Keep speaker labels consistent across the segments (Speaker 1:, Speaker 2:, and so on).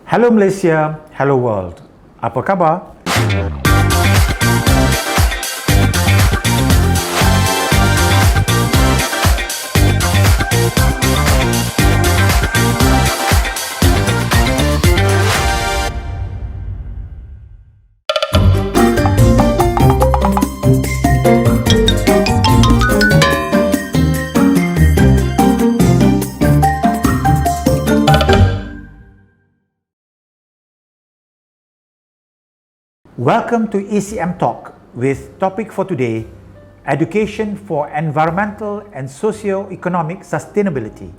Speaker 1: Hello Malaysia, hello world. Apa khabar? Welcome to ECM Talk with topic for today, Education for Environmental and Socioeconomic Sustainability.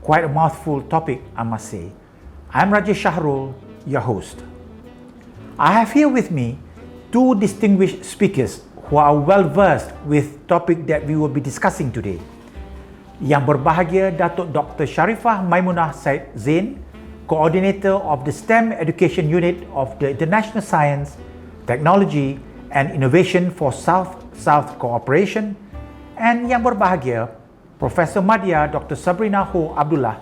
Speaker 1: Quite a mouthful topic, I must say. I'm Rajesh Shahrul, your host. I have here with me two distinguished speakers who are well versed with topic that we will be discussing today. Yang berbahagia Datuk Dr. Sharifah Maimunah Said Zain, Coordinator of the STEM Education Unit of the International Science, Technology and Innovation for South-South Cooperation, and yang berbahagia Professor Madya Dr. Sabrina Ho Abdullah,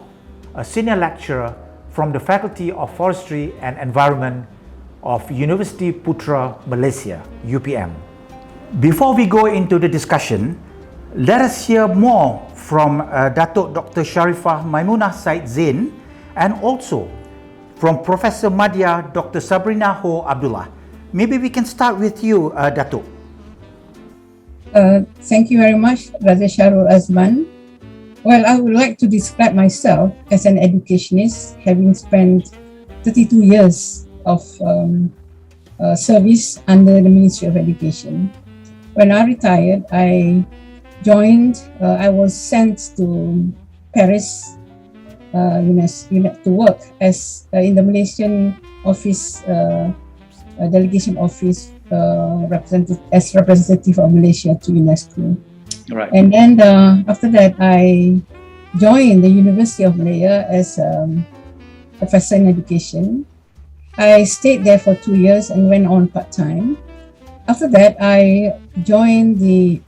Speaker 1: a Senior Lecturer from the Faculty of Forestry and Environment of University Putra Malaysia, UPM. Before we go into the discussion, let us hear more from Datuk Dr. Sharifah Maimunah Said Zain and also from Professor Madya Dr. Sabrina Ho Abdullah. Maybe we can start with you, Datuk.
Speaker 2: Thank you very much, Rajesh Shahrul Azman. Well, I would like to describe myself as an educationist, having spent 32 years of service under the Ministry of Education. When I retired, I was sent to Paris to work as in the Malaysian office, delegation office, representative of Malaysia to UNESCO.
Speaker 1: Right.
Speaker 2: And then after that, I joined the University of Malaya as professor in education. I stayed there for 2 years and went on part-time. After that, I joined the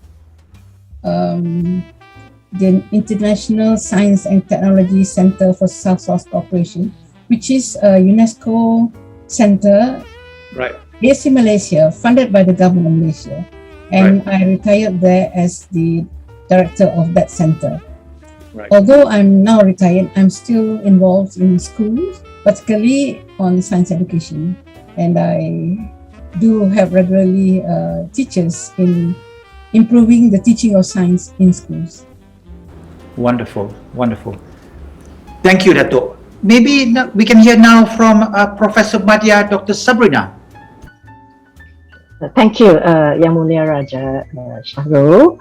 Speaker 2: International Science and Technology Center for South-South Cooperation, which is a UNESCO center,
Speaker 1: Right,
Speaker 2: based in Malaysia, funded by the government of Malaysia. And I retired there as the director of that center.
Speaker 1: right.
Speaker 2: Although I'm now retired, I'm still involved in schools, particularly on science education. And I do have regularly teachers in improving the teaching of science in schools.
Speaker 1: Wonderful, wonderful. Thank you, Datuk. Maybe we can hear now from Professor Madya Dr. Sabrina.
Speaker 3: Thank you, Yang Mulia Raja Shahrul.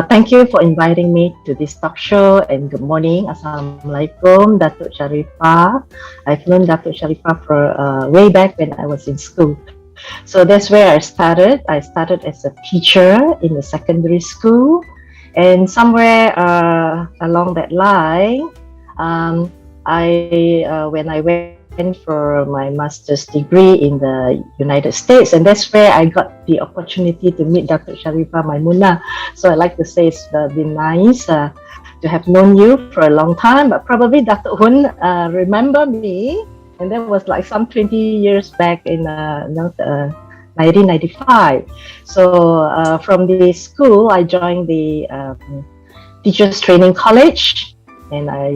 Speaker 3: Thank you for inviting me to this talk show, and good morning. Assalamualaikum, Datuk Sharifah. I've known Datuk Sharifah for way back when I was in school. So that's where I started. I started as a teacher in the secondary school, and somewhere along that line, when I went for my master's degree in the United States, and that's where I got the opportunity to meet Dr. Sharifah Maimunah. So I like to say it's been nice to have known you for a long time, but probably Dr. Hun remember me, and that was like some 20 years back in 1995. So from the school, I joined the Teachers Training College, and I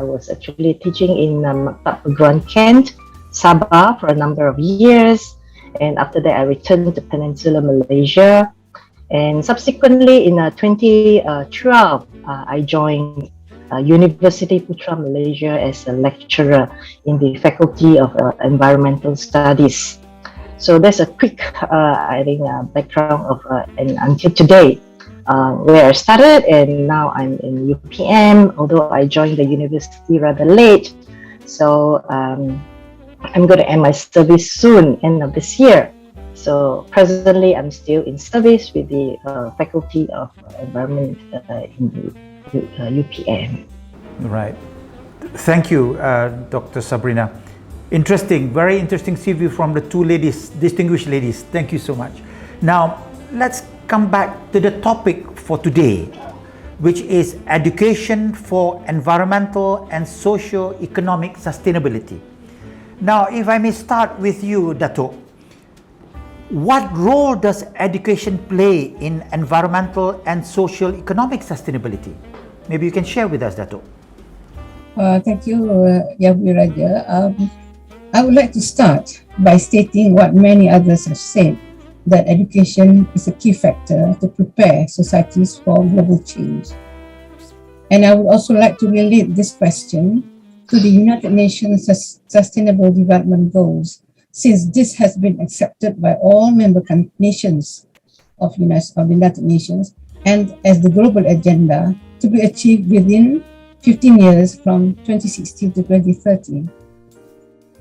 Speaker 3: was actually teaching in Maktab Perguruan Kent, Sabah for a number of years. And after that, I returned to Peninsular Malaysia. And subsequently, in 2012, I joined University Putra Malaysia as a lecturer in the Faculty of Environmental Studies. So that's a quick, background of and until today. Where I started, and now I'm in UPM, although I joined the university rather late. So I'm going to end my service soon, end of this year. So presently I'm still in service with the Faculty of Environment in UPM.
Speaker 1: Right. Thank you, Dr. Sabrina. Interesting, very interesting CV from the two ladies, distinguished ladies. Thank you so much. Now, let's come back to the topic for today, which is education for environmental and socio-economic sustainability. Now, if I may start with you, Dato', what role does education play in environmental and social economic sustainability? Maybe you can share with us, Dato'.
Speaker 2: Thank you, Yabu Raja. I would like to start by stating what many others have said, that education is a key factor to prepare societies for global change. And I would also like to relate this question to the United Nations Sustainable Development Goals, since this has been accepted by all member nations of the United Nations and as the global agenda to be achieved within 15 years from 2016 to 2030.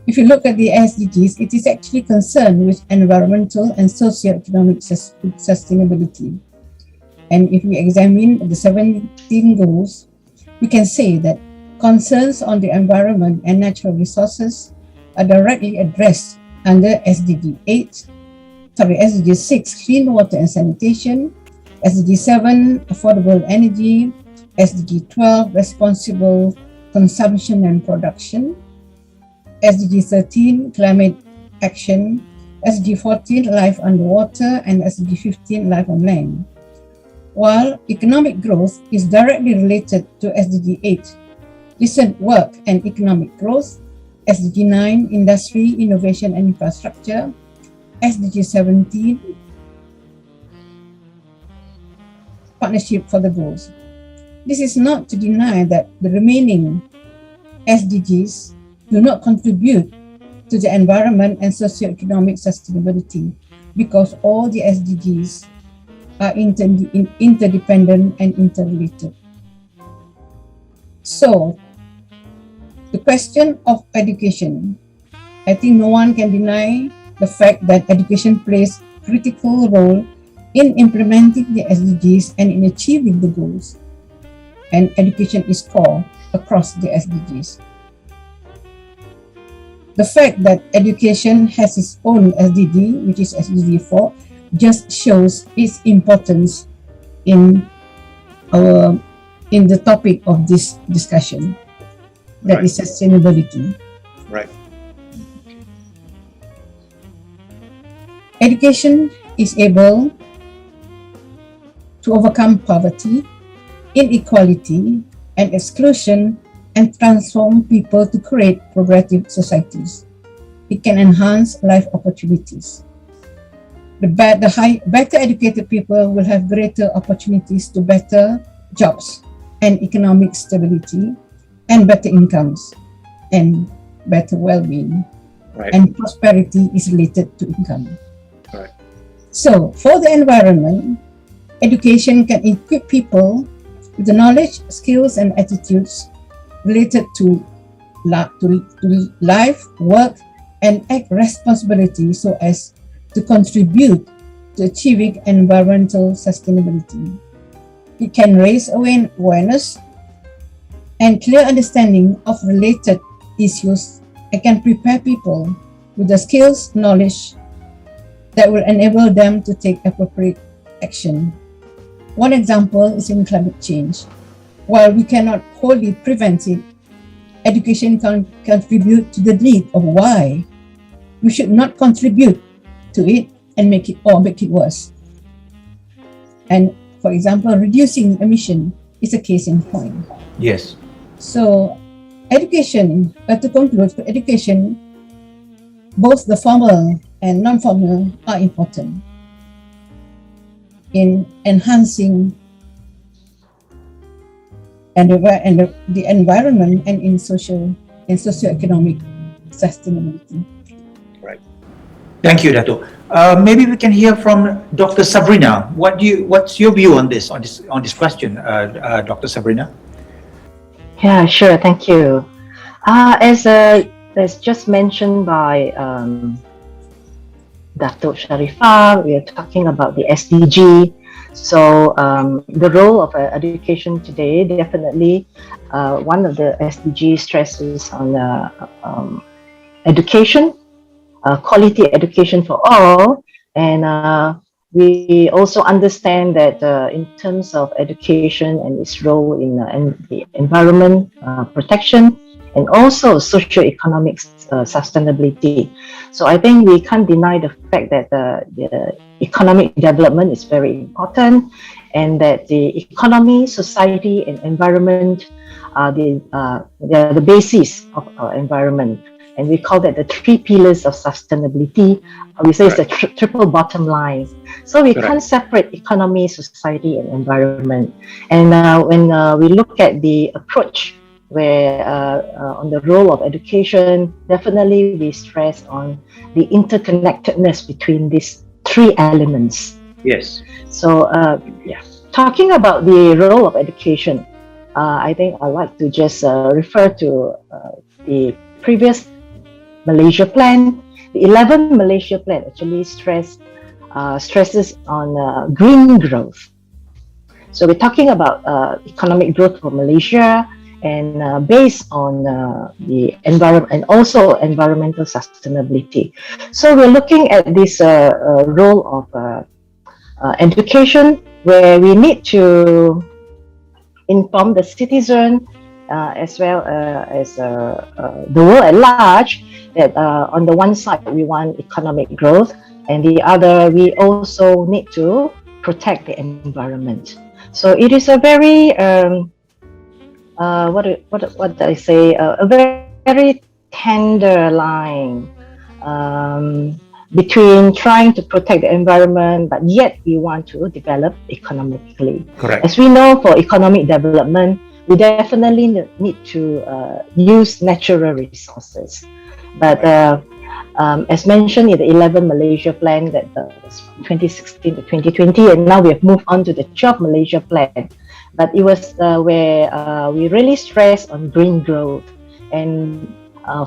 Speaker 2: If you look at the SDGs, it is actually concerned with environmental and socio-economic sustainability. And if we examine the 17 goals, we can say that concerns on the environment and natural resources are directly addressed under SDG 6, clean water and sanitation, SDG 7, affordable energy, SDG 12, responsible consumption and production, SDG 13, climate action, SDG 14, life underwater, and SDG 15, life on land. While economic growth is directly related to SDG 8, decent work and economic growth, SDG 9, industry, innovation and infrastructure, SDG 17, partnership for the goals. This is not to deny that the remaining SDGs do not contribute to the environment and socio-economic sustainability, because all the SDGs are interdependent and interrelated. So, the question of education, I think no one can deny the fact that education plays a critical role in implementing the SDGs and in achieving the goals. And education is core across the SDGs. The fact that education has its own SDG, which is SDG 4, just shows its importance in the topic of this discussion, that is sustainability.
Speaker 1: Right.
Speaker 2: Education is able to overcome poverty, inequality, and exclusion, and transform people to create progressive societies. It can enhance life opportunities. Better educated people will have greater opportunities to better jobs and economic stability, and better incomes and better well-being.
Speaker 1: Right.
Speaker 2: And prosperity is related to income.
Speaker 1: Right.
Speaker 2: So for the environment, education can equip people with the knowledge, skills, and attitudes related to life, work, and act responsibility so as to contribute to achieving environmental sustainability. It can raise awareness and clear understanding of related issues and can prepare people with the skills, knowledge that will enable them to take appropriate action. One example is in climate change. While we cannot wholly prevent it, education can contribute to the need of why we should not contribute to it and make it worse. And for example, reducing emission is a case in point.
Speaker 1: Yes.
Speaker 2: So education, to conclude, for education, both the formal and non-formal are important in enhancing the environment and in socio-economic sustainability.
Speaker 1: Right. Thank you, Dato'. Maybe we can hear from Dr. Sabrina. What's your view on this question, Dr. Sabrina?
Speaker 3: Yeah, sure. Thank you. As just mentioned by Dr. Sharifah, we are talking about the SDG. So the role of education today, definitely one of the SDG stresses on education, quality education for all. And we also understand that in terms of education and its role in the environment protection and also socioeconomic sustainability. So I think we can't deny the fact that the economic development is very important, and that the economy, society, and environment are the basis of our environment. And we call that the three pillars of sustainability. We say it's the triple bottom line. So we can't separate economy, society, and environment. And when we look at the approach where on the role of education, definitely we stress on the interconnectedness between these three elements.
Speaker 4: Yes.
Speaker 3: So talking about the role of education, I think I'd like to just refer to the previous Malaysia plan. The 11th Malaysia plan actually stresses on green growth. So we're talking about economic growth for Malaysia, and based on the environment and also environmental sustainability. So we're looking at this role of education, where we need to inform the citizen as well as the world at large, that on the one side we want economic growth, and the other we also need to protect the environment. So it is a very what do I say? A very tender line between trying to protect the environment, but yet we want to develop economically.
Speaker 4: Correct.
Speaker 3: As we know, for economic development, we definitely need to use natural resources. But as mentioned in the 11th Malaysia plan, that was 2016 to 2020, and now we have moved on to the 12th Malaysia plan. But it was where we really stress on green growth, and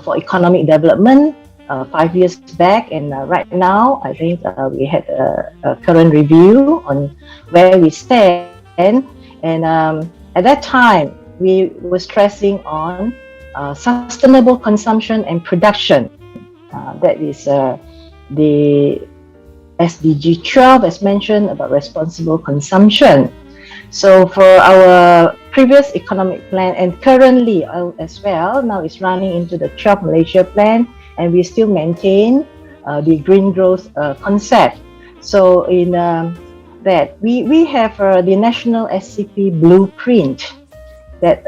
Speaker 3: for economic development 5 years back, and right now I think we had a current review on where we stand, and at that time we were stressing on sustainable consumption and production. That is the SDG 12, as mentioned, about responsible consumption. So for our previous economic plan, and currently as well, now it's running into the 12th Malaysia plan, and we still maintain the green growth concept. So in that, we have the national SCP blueprint that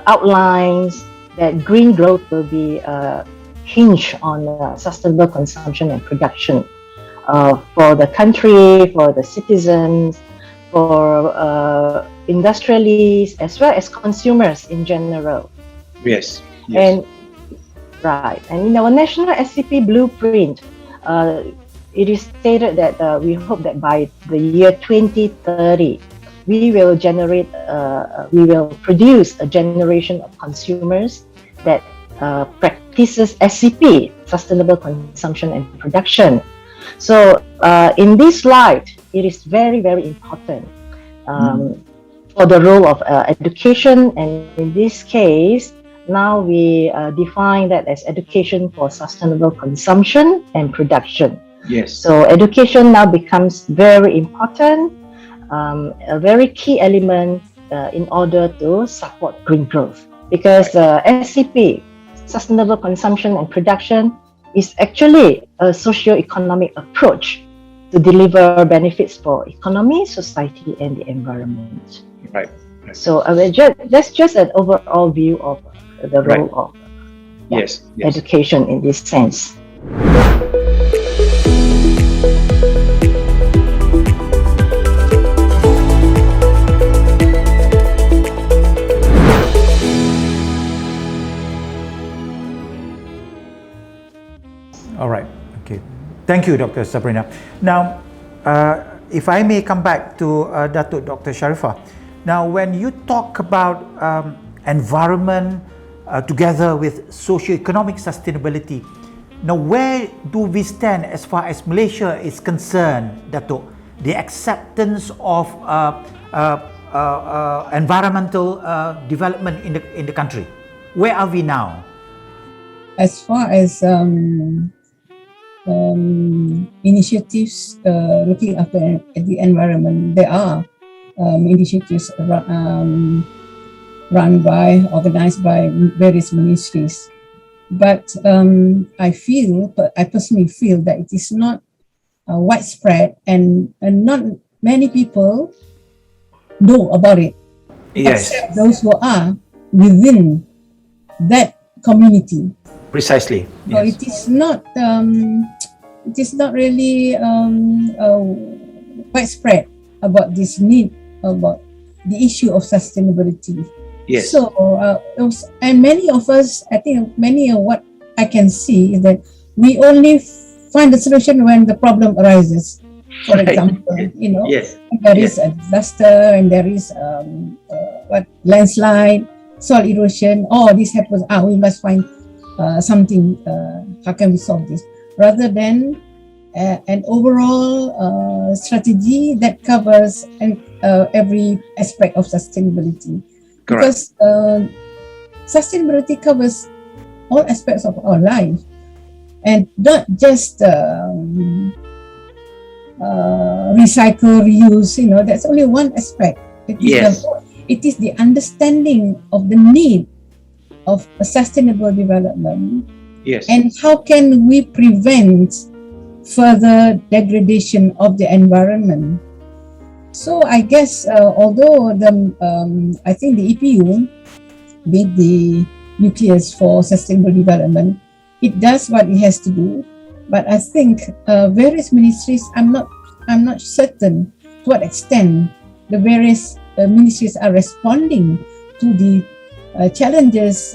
Speaker 3: outlines that green growth will be hinged on sustainable consumption and production for the country, for the citizens, for industrialists, as well as consumers in general.
Speaker 4: Yes.
Speaker 3: And in our national SCP blueprint, it is stated that we hope that by the year 2030, we will produce a generation of consumers that practices SCP, sustainable consumption and production. So in this light, it is very, very important for the role of education, and in this case, now we define that as education for sustainable consumption and production.
Speaker 4: Yes.
Speaker 3: So education now becomes very important, a very key element in order to support green growth, because SCP, sustainable consumption and production, is actually a socio-economic approach to deliver benefits for economy, society, and the environment.
Speaker 4: Right.
Speaker 3: So that's just an overall view of the role of education in this sense.
Speaker 1: All right. Okay. Thank you, Dr. Sabrina. Now, if I may come back to Datuk Dr. Sharifah. Now, when you talk about environment together with socio-economic sustainability, now where do we stand as far as Malaysia is concerned, Datuk? The acceptance of environmental development in the country. Where are we now?
Speaker 2: As far as initiatives looking after the environment, there are initiatives organized by various ministries. but I personally feel that it is not widespread, and not many people know about it,
Speaker 1: Yes,
Speaker 2: except those who are within that community.
Speaker 1: precisely.
Speaker 2: So
Speaker 1: Yes.
Speaker 2: it is not really widespread about this need, about the issue of sustainability.
Speaker 1: Yes.
Speaker 2: So, and many of us, I think many of what I can see is that we only find the solution when the problem arises. For
Speaker 1: Right.
Speaker 2: example, you know,
Speaker 1: Yes.
Speaker 2: there is a disaster and there is landslide, soil erosion. Oh, this happens. We must find something. How can we solve this? Rather than an overall strategy that covers every aspect of sustainability.
Speaker 1: Correct.
Speaker 2: Because sustainability covers all aspects of our life, and not just recycle, reuse. You know, that's only one aspect.
Speaker 1: Yes.
Speaker 2: It is the understanding of the need of a sustainable development,
Speaker 1: Yes.
Speaker 2: and how can we prevent further degradation of the environment. So I guess although I think the EPU, with the nucleus for sustainable development, it does what it has to do, but I think various ministries, I'm not certain to what extent the various ministries are responding to the challenges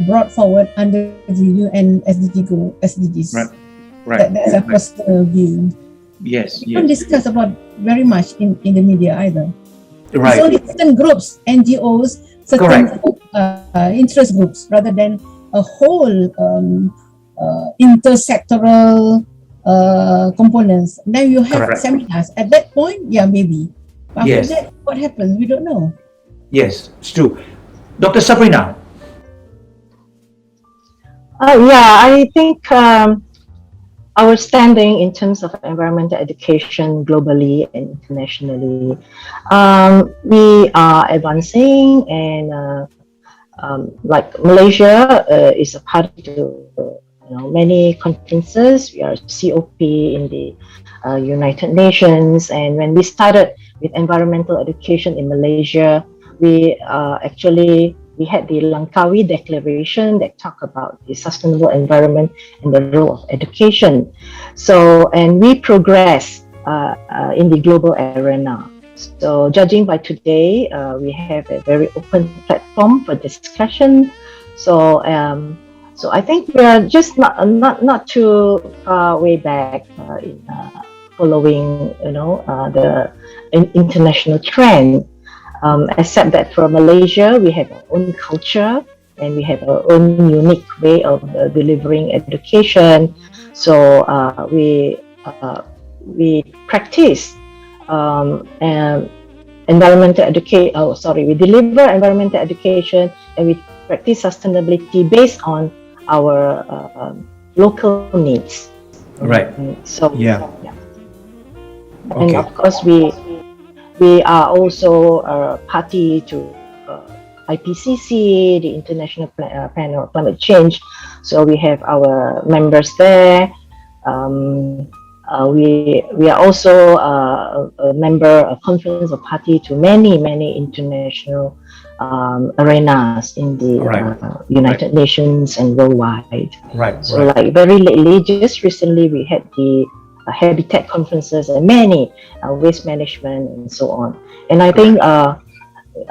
Speaker 2: brought forward under the UN SDGs.
Speaker 1: Right. Right.
Speaker 2: That's a personal view.
Speaker 1: Yes.
Speaker 2: We don't discuss about very much in the media either.
Speaker 1: Right.
Speaker 2: It's only certain groups, NGOs, certain interest groups, rather than a whole intersectoral components. Now you have
Speaker 1: Correct.
Speaker 2: seminars. At that point, yeah, maybe. After
Speaker 1: Yes.
Speaker 2: that, what happens? We don't know.
Speaker 1: Yes, it's true. Dr. Sabrina.
Speaker 3: I think our standing in terms of environmental education globally and internationally, we are advancing, and like Malaysia is a party to many conferences. We are COP in the United Nations, and when we started with environmental education in Malaysia, we had the Langkawi Declaration that talk about the sustainable environment and the role of education. So, and we progress in the global arena. So, judging by today, we have a very open platform for discussion. So, so I think we are just not too far way back in following, the international trend. Except that for Malaysia, we have our own culture and we have our own unique way of delivering education. So we practice environmental education. We deliver environmental education and we practice sustainability based on our local needs.
Speaker 1: Right.
Speaker 3: So
Speaker 1: Yeah.
Speaker 3: And
Speaker 1: Okay.
Speaker 3: of course we are also a party to IPCC, the International Panel on Climate Change. So we have our members there. We are also a member, a conference, a party to many international arenas in the United Nations and worldwide.
Speaker 1: Right.
Speaker 3: So like very lately, just recently, we had the habitat conferences and many waste management and so on. And I think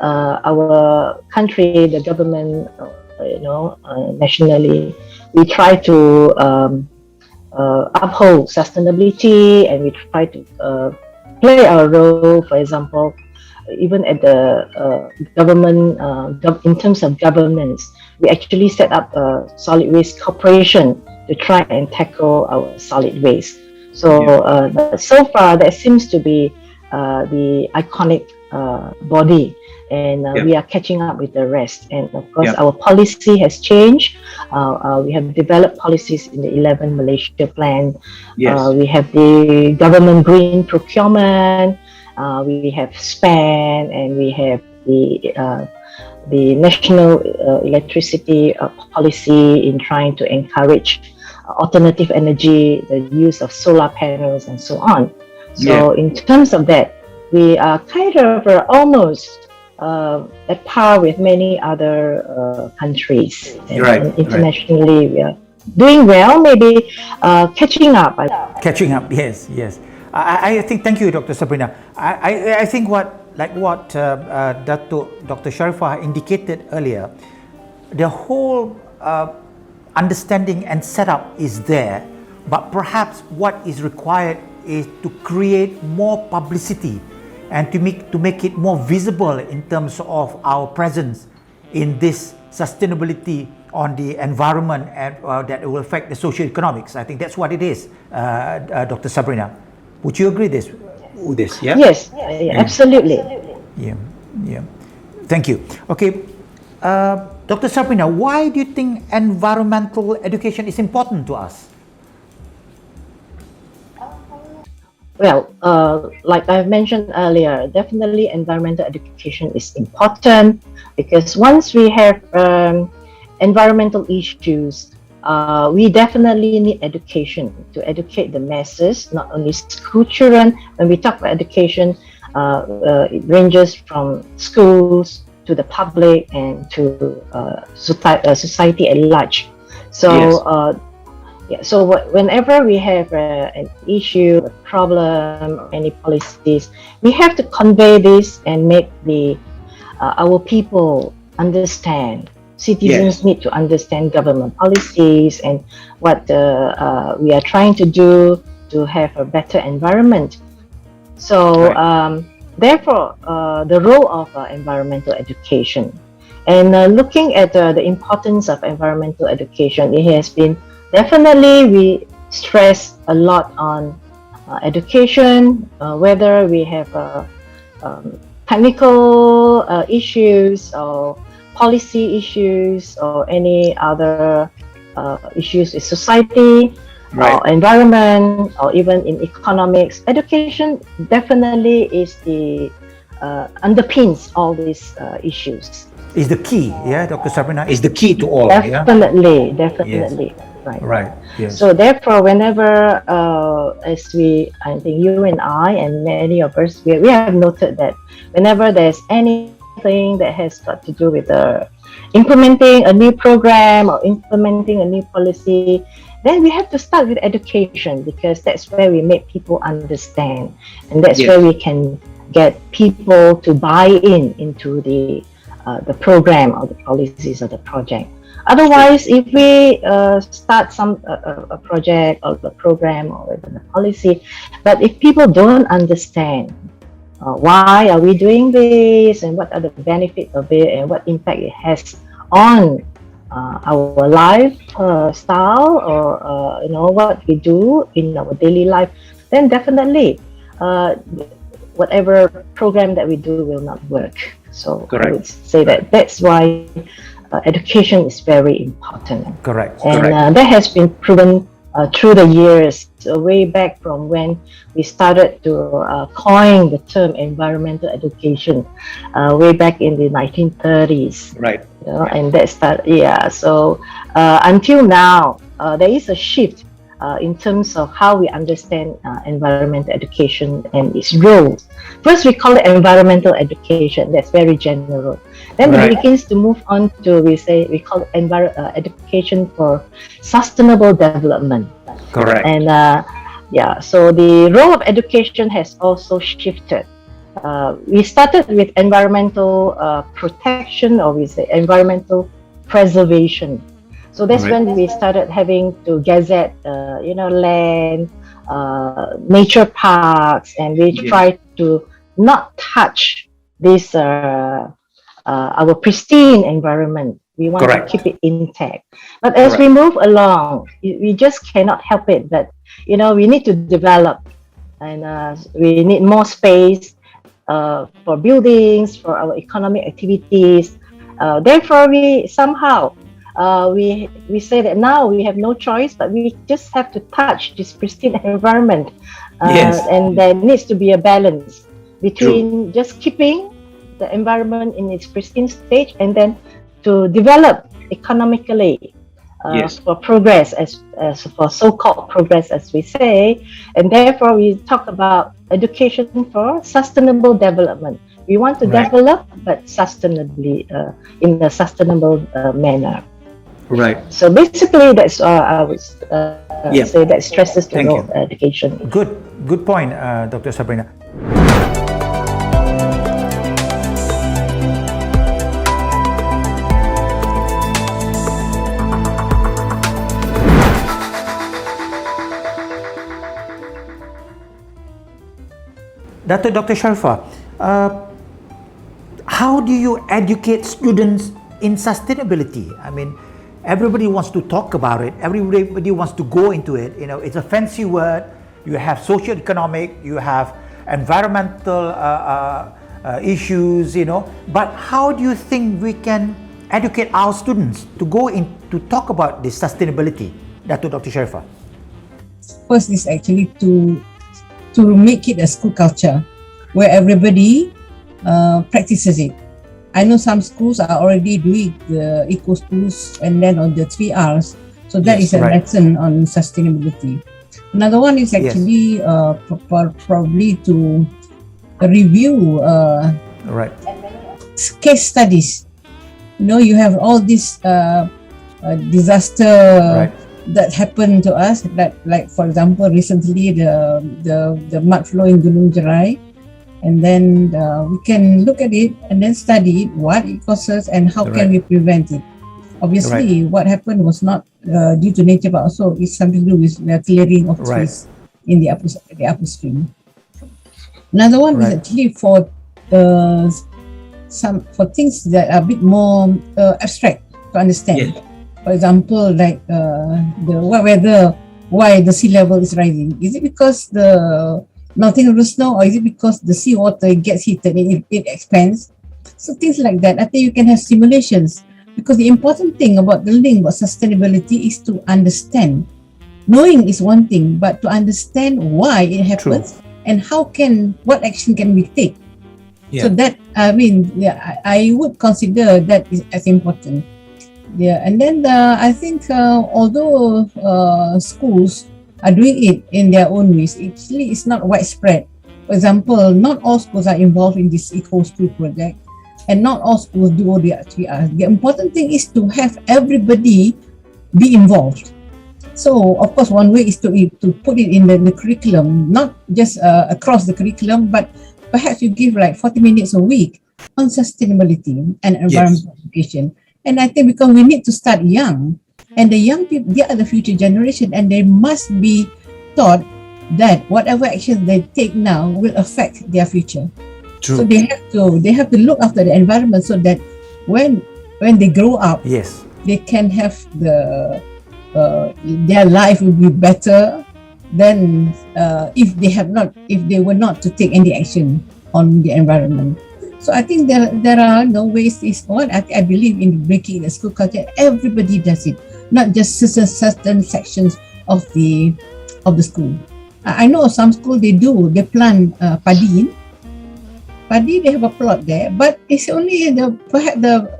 Speaker 3: our country, the government, nationally, we try to uphold sustainability, and we try to play our role. For example, even at the government, in terms of governance, we actually set up a solid waste corporation to try and tackle our solid waste. So so far, that seems to be the iconic body, and we are catching up with the rest. And of course, our policy has changed. We have developed policies in the 11 Malaysia plan. We have the government green procurement. We have SPAN, and we have the the national electricity policy in trying to encourage alternative energy, the use of solar panels, and so on. So in terms of that, we are kind of almost at par with many other countries. And internationally, we are doing well, maybe catching up.
Speaker 1: Catching up, yes, yes. I think, thank you, Dr. Sabrina. I think what Dr. Sharifah indicated earlier, the whole understanding and setup is there, but perhaps what is required is to create more publicity and to make it more visible in terms of our presence in this sustainability on the environment and that will affect the socio-economics. I think that's what it is, Dr. Sabrina. Would you agree with this? Yeah.
Speaker 3: Yes. Absolutely.
Speaker 1: Yeah. Thank you. Okay, Dr. Sabrina, why do you think environmental education is important to us?
Speaker 3: Well, like I've mentioned earlier, definitely environmental education is important because once we have environmental issues, we definitely need education to educate the masses, not only school children. When we talk about education, it ranges from schools to the public and to society at large. So, so whenever we have an issue, a problem, or any policies, we have to convey this and make our people understand. Citizens need to understand government policies and what we are trying to do to have a better environment. So, therefore, the role of environmental education and looking at the importance of environmental education, it has been definitely we stress a lot on education, whether we have technical issues or policy issues or any other issues with society, or environment, or even in economics. Education definitely is the underpins all these issues.
Speaker 1: Is the key, yeah, Dr. Sabrina, is the key to all.
Speaker 3: Definitely.
Speaker 1: Yes. Right. Yes.
Speaker 3: So therefore, whenever, as I think you and I and many of us, we have noted that whenever there's anything that has got to do with implementing a new program or implementing a new policy, then we have to start with education because that's where we make people understand, and that's where we can get people to buy into the program or the policies of the project. Otherwise, if we start a project or a program or even a policy, but if people don't understand why are we doing this and what are the benefits of it and what impact it has on our lifestyle or what we do in our daily life, then definitely whatever program that we do will not work. So I would say that's why education is very important.
Speaker 1: Correct.
Speaker 3: And that has been proven through the years, way back from when we started to coin the term environmental education, way back in the 1930s.
Speaker 1: Right.
Speaker 3: And that started, so until now, there is a shift in terms of how we understand environmental education and its roles. First, we call it environmental education. That's very general. Then it begins to move on to, we call it education for sustainable development.
Speaker 1: Correct.
Speaker 3: And so the role of education has also shifted. We started with environmental protection, or we say environmental preservation. So that's when we started having to gazette, land, nature parks, and we tried to not touch this our pristine environment. We want to keep it intact. But as we move along, we just cannot help it. But we need to develop, and we need more space for buildings, for our economic activities. Therefore, we somehow. We say that now we have no choice, but we just have to touch this pristine environment, and there needs to be a balance between just keeping the environment in its pristine stage, and then to develop economically for progress, as for so-called progress, as we say. And therefore, we talk about education for sustainable development. We want to develop, but sustainably, in a sustainable manner.
Speaker 1: Right.
Speaker 3: So basically, that's I would say that stresses the role of education.
Speaker 1: Good point, Dr. Sabrina. Dr. Sharifah, how do you educate students in sustainability? I mean, everybody wants to talk about it. Everybody wants to go into it. You know, it's a fancy word. You have socioeconomic, you have environmental issues, you know. But how do you think we can educate our students to go in to talk about this sustainability, Dr. Sharifah?
Speaker 2: First is actually to make it a school culture where everybody practices it. I know some schools are already doing the eco schools and then on the 3 R's. So that is a lesson on sustainability. Another one is actually probably to review case studies. You know, you have all this disaster that happened to us, that, like, for example, recently the mud flow in Gunung Jerai, and then we can look at it and then study what it causes and how can we prevent it. Obviously, what happened was not due to nature, but also it's something to do with the clearing of trees in the upstream. Another one is actually for for things that are a bit more abstract to understand. For example, like why the sea level is rising. Is it because the melting of the snow, or is it because the seawater gets heated and it expands? So things like that. I think you can have simulations, because the important thing about the link about sustainability is to understand. Knowing is one thing, but to understand why it happens and what action can we take. So that, I mean, I would consider that as important. And then I think although schools are doing it in their own ways, actually it's not widespread. For example, not all schools are involved in this eco school project, and not all schools do all the 3 R's. The important thing is to have everybody be involved. So of course, one way is to put it in the curriculum, not just across the curriculum, but perhaps you give like 40 minutes a week on sustainability and environmental education. And I think because we need to start young, and the young people, they are the future generation, and they must be taught that whatever action they take now will affect their future. So they have to look after the environment, so that when they grow up, they can have their life will be better than if they were not to take any action on the environment. So I think there are no ways. Is what I believe in breaking the school culture. Everybody does it, not just certain sections of the school. I know some school they plant padi. They have a plot there, but it's only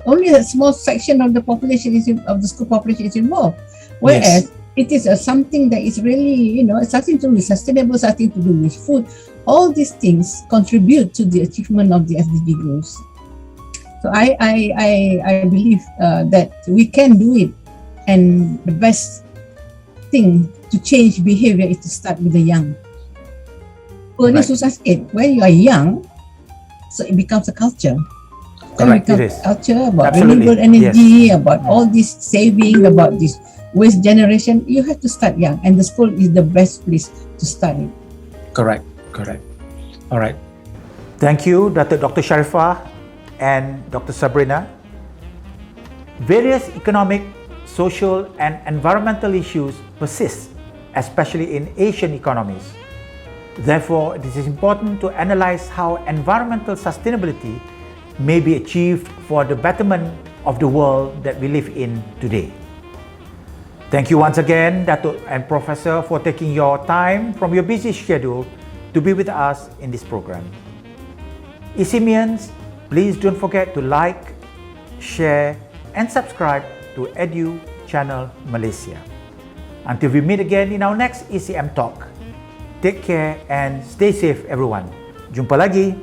Speaker 2: only a small section of the population of the school population is involved. Whereas it is something that is really, it's something to do with sustainable, something to do with food. All these things contribute to the achievement of the SDG goals. So I believe that we can do it, and the best thing to change behavior is to start with the young. Ini susah sikit. When you are young, so it becomes a culture. It becomes a culture about renewable energy, about all this saving, about this waste generation. You have to start young, and the school is the best place to start it.
Speaker 1: Correct. All right. Thank you, Dr. Sharifah and Dr. Sabrina. Various economic, social, and environmental issues persist, especially in Asian economies. Therefore, it is important to analyze how environmental sustainability may be achieved for the betterment of the world that we live in today. Thank you once again, Dato' and Professor, for taking your time from your busy schedule to be with us in this program. ECMians, Please don't forget to like, share and subscribe to Edu Channel Malaysia. Until we meet again in our next ECM Talk, take care and stay safe everyone. Jumpa lagi.